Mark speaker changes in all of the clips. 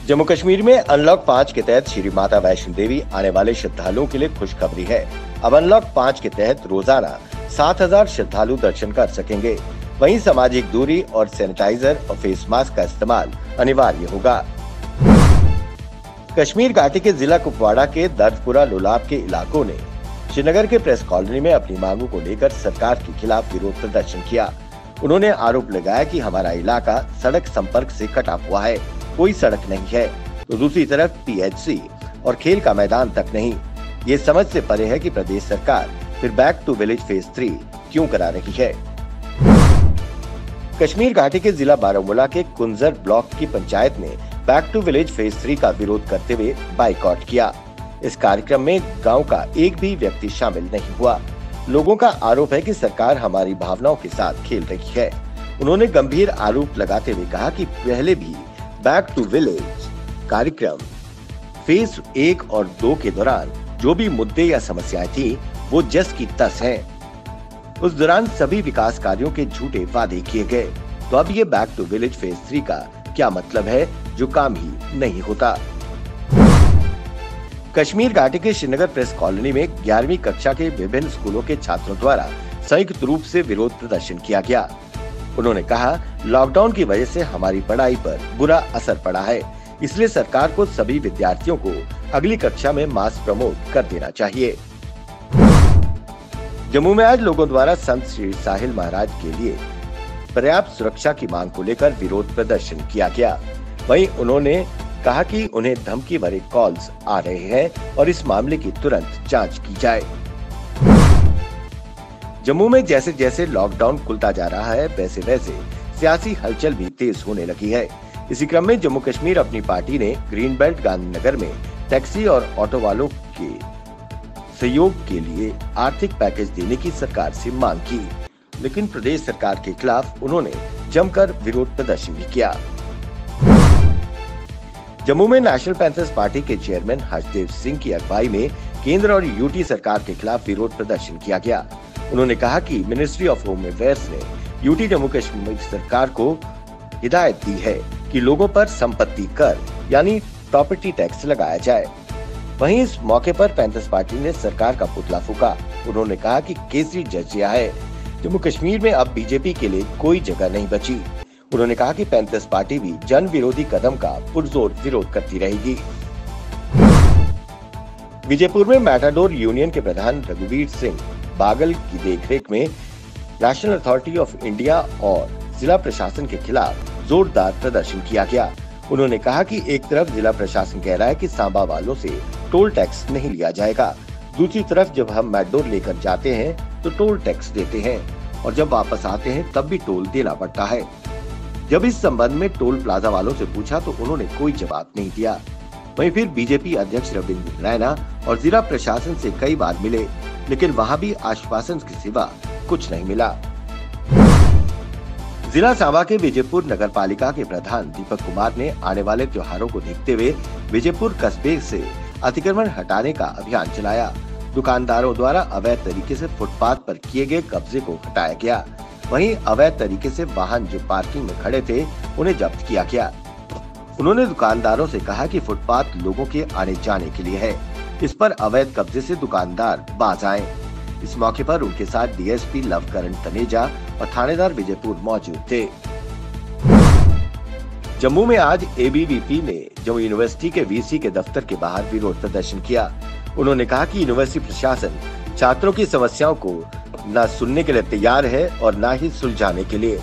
Speaker 1: जम्मू कश्मीर में अनलॉक 5 के तहत श्री माता वैष्णो देवी आने वाले श्रद्धालुओं के लिए खुशखबरी है। अब अनलॉक 5 के तहत रोजाना 7,000 श्रद्धालु दर्शन कर सकेंगे। वहीं सामाजिक दूरी और सैनिटाइजर और फेस मास्क का इस्तेमाल अनिवार्य होगा। कश्मीर घाटी के जिला कुपवाड़ा के दर्दपुरा लोलाब के इलाकों ने श्रीनगर के प्रेस कॉलोनी में अपनी मांगों को लेकर सरकार के खिलाफ विरोध प्रदर्शन किया। उन्होंने आरोप लगाया कि हमारा इलाका सड़क संपर्क से कटा हुआ है, कोई सड़क नहीं है, तो दूसरी तरफ पीएचसी और खेल का मैदान तक नहीं। ये समझ से परे है कि प्रदेश सरकार फिर बैक टू विलेज फेज 3 क्यों करा रही है। कश्मीर घाटी के जिला बारामूला के कुंजर ब्लॉक की पंचायत ने बैक टू विलेज फेज 3 का विरोध करते हुए बाइकआउट किया। इस कार्यक्रम में गांव का एक भी व्यक्ति शामिल नहीं हुआ। लोगों का आरोप है कि सरकार हमारी भावनाओं के साथ खेल रही है। उन्होंने गंभीर आरोप लगाते हुए कहा कि पहले भी बैक टू विलेज कार्यक्रम फेज 1 और 2 के दौरान जो भी मुद्दे या समस्याएं थी वो जस की तस हैं। उस दौरान सभी विकास कार्यों के झूठे वादे किए गए, तो अब ये बैक टू विलेज फेज 3 का क्या मतलब है जो काम ही नहीं होता। कश्मीर घाटी के श्रीनगर प्रेस कॉलोनी में 11वीं कक्षा के विभिन्न स्कूलों के छात्रों द्वारा संयुक्त रूप से विरोध प्रदर्शन किया गया। उन्होंने कहा, लॉकडाउन की वजह से हमारी पढ़ाई पर बुरा असर पड़ा है, इसलिए सरकार को सभी विद्यार्थियों को अगली कक्षा में मास प्रमोट कर देना चाहिए। जम्मू में आज लोगों द्वारा संत श्री साहिल महाराज के लिए पर्याप्त सुरक्षा की मांग को लेकर विरोध प्रदर्शन किया गया। वहीं उन्होंने कहा कि उन्हें धमकी भरे कॉल्स आ रहे हैं और इस मामले की तुरंत जांच की जाए। जम्मू में जैसे जैसे लॉकडाउन खुलता जा रहा है वैसे वैसे सियासी हलचल भी तेज होने लगी है। इसी क्रम में जम्मू कश्मीर अपनी पार्टी ने ग्रीन बेल्ट गांधीनगर में टैक्सी और ऑटो वालों के सहयोग के लिए आर्थिक पैकेज देने की सरकार से मांग की, लेकिन प्रदेश सरकार के खिलाफ उन्होंने जमकर विरोध प्रदर्शन भी किया। जम्मू में नेशनल पैंथर्स पार्टी के चेयरमैन हर्षदेव सिंह की अगुवाई में केंद्र और यूटी सरकार के खिलाफ विरोध प्रदर्शन किया गया। उन्होंने कहा कि मिनिस्ट्री ऑफ होम अफेयर्स ने यूटी जम्मू कश्मीर सरकार को हिदायत दी है कि लोगों पर संपत्ति कर यानी प्रॉपर्टी टैक्स लगाया जाए। वहीं इस मौके पर पैंथर्स पार्टी ने सरकार का पुतला फूका। उन्होंने कहा कि केसरी जजिया है, जम्मू कश्मीर में अब बीजेपी के लिए कोई जगह नहीं बची। उन्होंने कहा कि पैंथर्स पार्टी भी जन विरोधी कदम का पुरजोर विरोध करती रहेगी। विजयपुर में मैटाडोर यूनियन के प्रधान रघुवीर सिंह बागल की देखरेख में नेशनल अथॉरिटी ऑफ इंडिया और जिला प्रशासन के खिलाफ जोरदार प्रदर्शन किया गया। उन्होंने कहा कि एक तरफ जिला प्रशासन कह रहा है कि सांबा वालों से टोल टैक्स नहीं लिया जाएगा, दूसरी तरफ जब हम मैटाडोर लेकर जाते हैं तो टोल टैक्स देते हैं और जब वापस आते हैं तब भी टोल देना पड़ता है। जब इस संबंध में टोल प्लाजा वालों से पूछा तो उन्होंने कोई जवाब नहीं दिया। वहीं फिर बीजेपी अध्यक्ष रविंद्र रैना और जिला प्रशासन से कई बार मिले, लेकिन वहां भी आश्वासन के सिवा कुछ नहीं मिला। जिला सांबा के विजयपुर नगर पालिका के प्रधान दीपक कुमार ने आने वाले त्योहारों को देखते हुए विजयपुर कस्बे से अतिक्रमण हटाने का अभियान चलाया। दुकानदारों द्वारा अवैध तरीके से फुटपाथ पर किए गए कब्जे को हटाया गया। वहीं अवैध तरीके से वाहन जो पार्किंग में खड़े थे उन्हें जब्त किया गया। उन्होंने दुकानदारों से कहा कि फुटपाथ लोगों के आने जाने के लिए है, इस पर अवैध कब्जे से दुकानदार बाज आए। इस मौके पर उनके साथ डीएसपी लवकरण तनेजा और थानेदार विजयपुर मौजूद थे। जम्मू में आज एबीवीपी ने जम्मू यूनिवर्सिटी के वीसी के दफ्तर के बाहर विरोध प्रदर्शन किया। उन्होंने कहा कि यूनिवर्सिटी प्रशासन छात्रों की समस्याओं को न सुनने के लिए तैयार है और न ही सुलझाने के लिए।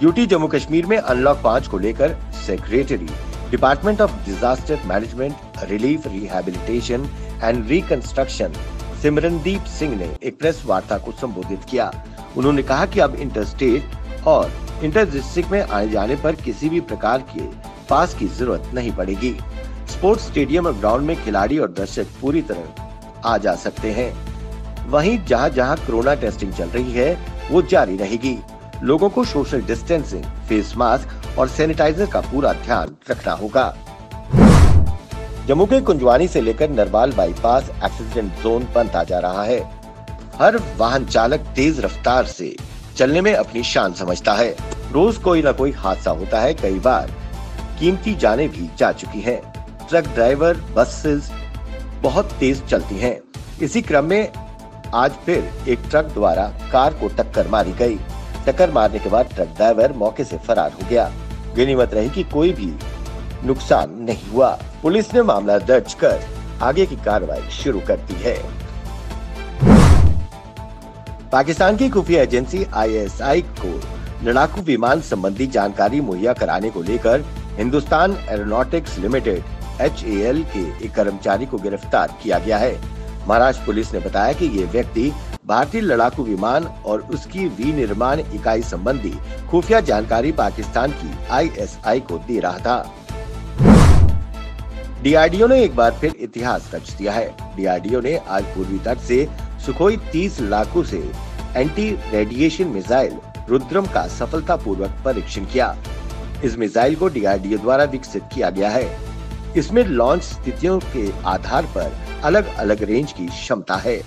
Speaker 1: यूटी जम्मू कश्मीर में अनलॉक 5 को लेकर secretary department of disaster management, relief, rehabilitation and reconstruction Simrandeep Singh ने एक प्रेस वार्ता को संबोधित किया। उन्होंने कहा कि अब इंटरस्टेट और इंटर डिस्ट्रिक्ट में आने जाने पर किसी भी प्रकार के पास की जरूरत नहीं पड़ेगी। स्पोर्ट्स स्टेडियम और ग्राउंड में खिलाड़ी और दर्शक पूरी तरह आ जा सकते हैं। वहीं जहां जहां कोरोना टेस्टिंग चल रही है वो जारी रहेगी। लोगों को सोशल डिस्टेंसिंग, फेस मास्क और सैनिटाइजर का पूरा ध्यान रखना होगा। जम्मू के कुंजवानी से लेकर नरवाल बाईपास एक्सीडेंट जोन बनता जा रहा है। हर वाहन चालक तेज रफ्तार से चलने में अपनी शान समझता है। रोज कोई न कोई हादसा होता है। कई बार कीमती जानें भी जा चुकी हैं। ट्रक ड्राइवर बसेस बहुत तेज चलती हैं। इसी क्रम में आज फिर एक ट्रक द्वारा कार को टक्कर मारी गई। टक्कर मारने के बाद ट्रक ड्राइवर मौके से फरार हो गया। गनीमत रही कि कोई भी नुकसान नहीं हुआ। पुलिस ने मामला दर्ज कर आगे की कार्रवाई शुरू कर दी है। पाकिस्तान की खुफिया एजेंसी ISI को लड़ाकू विमान संबंधी जानकारी मुहैया कराने को लेकर हिंदुस्तान एरोनॉटिक्स लिमिटेड HAL के एक कर्मचारी को गिरफ्तार किया गया है। महाराष्ट्र पुलिस ने बताया कि ये व्यक्ति भारतीय लड़ाकू विमान और उसकी विनिर्माण इकाई संबंधी खुफिया जानकारी पाकिस्तान की ISI को दे रहा था। DRDO ने एक बार फिर इतिहास रच दिया है। DRDO ने आज पूर्वी तट से सुखोई 30 लड़ाकू से एंटी रेडिएशन मिसाइल रुद्रम का सफलतापूर्वक परीक्षण किया। इस मिसाइल को DRDO द्वारा विकसित किया गया है। इसमें लॉन्च स्थितियों के आधार पर अलग अलग रेंज की क्षमता है।